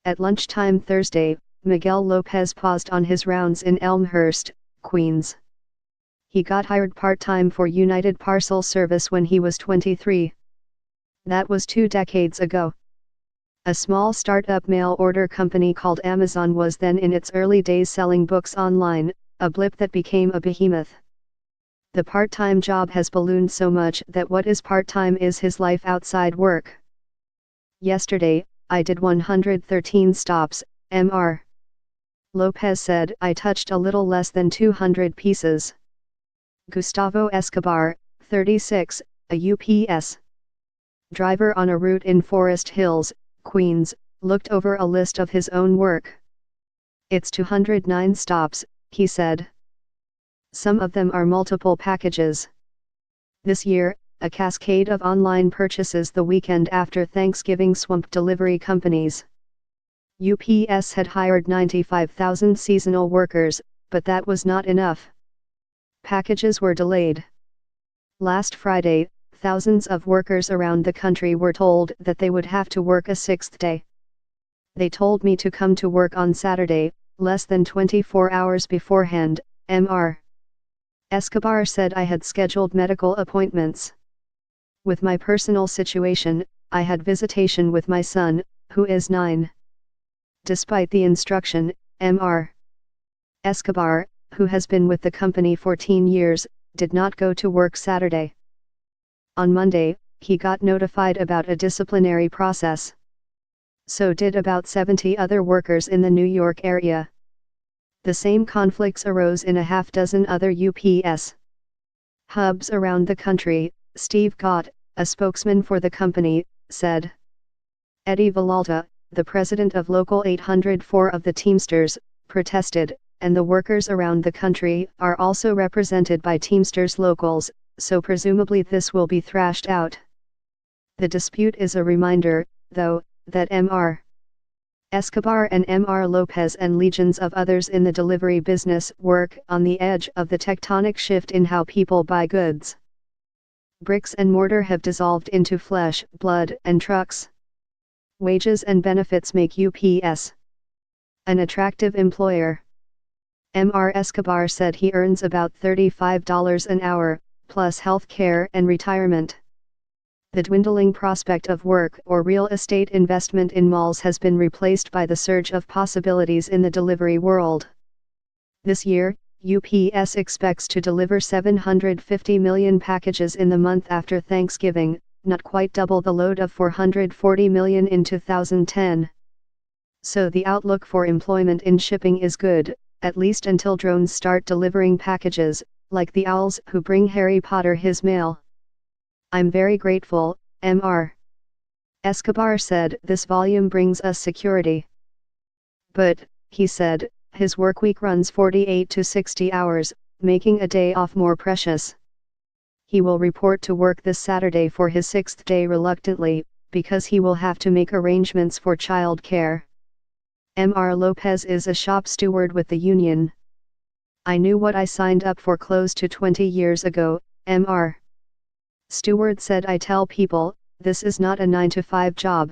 At lunchtime Thursday, Miguel Lopez paused on his rounds in Elmhurst, Queens. He got hired part-time for United Parcel Service when he was 23. That was 2 decades ago. A small startup mail order company called Amazon was then in its early days selling books online, a blip that became a behemoth. The part-time job has ballooned so much that what is part-time is his life outside work. Yesterday, I did 113 stops, Mr. Lopez said. I touched a little less than 200 pieces. Gustavo Escobar, 36, a UPS driver on a route in Forest Hills, Queens, looked over a list of his own work. It's 209 stops, he said. Some of them are multiple packages. This year, a cascade of online purchases the weekend after Thanksgiving swamped delivery companies. UPS had hired 95,000 seasonal workers, but that was not enough. Packages were delayed. Last Friday, thousands of workers around the country were told that they would have to work a 6th day. They told me to come to work on Saturday, less than 24 hours beforehand, Mr. Escobar said. I had scheduled medical appointments. With my personal situation, I had visitation with my son, who is 9. Despite the instruction, Mr. Escobar, who has been with the company 14 years, did not go to work Saturday. On Monday, he got notified about a disciplinary process. So did about 70 other workers in the New York area. The same conflicts arose in a half-dozen other UPS hubs around the country, Steve Gott, a spokesman for the company, said. Eddie Villalta, the president of Local 804 of the Teamsters, protested, and the workers around the country are also represented by Teamsters locals, so presumably this will be thrashed out. The dispute is a reminder, though, that Mr. Escobar and Mr. Lopez and legions of others in the delivery business work on the edge of the tectonic shift in how people buy goods. Bricks and mortar have dissolved into flesh, blood, and trucks. Wages and benefits make UPS an attractive employer. Mr. Escobar said he earns about $35 an hour, plus health care and retirement. The dwindling prospect of work or real estate investment in malls has been replaced by the surge of possibilities in the delivery world. This year, UPS expects to deliver 750 million packages in the month after Thanksgiving, not quite double the load of 440 million in 2010. So the outlook for employment in shipping is good, at least until drones start delivering packages, like the owls who bring Harry Potter his mail. I'm very grateful, Mr. Escobar said. This volume brings us security. But, he said, his workweek runs 48 to 60 hours, making a day off more precious. He will report to work this Saturday for his 6th day reluctantly, because he will have to make arrangements for child care. Mr. Lopez is a shop steward with the union. I knew what I signed up for close to 20 years ago, Mr. Stewart said. I tell people, this is not a 9-to-5 job.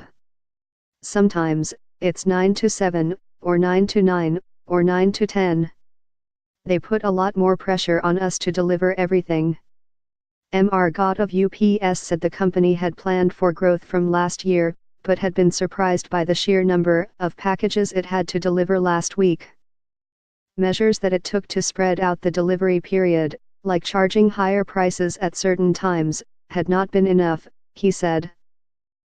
Sometimes, it's 9 to 7, or 9 to 9, or 9 to 10. They put a lot more pressure on us to deliver everything. Mr. Gott of UPS said the company had planned for growth from last year, but had been surprised by the sheer number of packages it had to deliver last week. Measures that it took to spread out the delivery period, like charging higher prices at certain times, had not been enough, he said.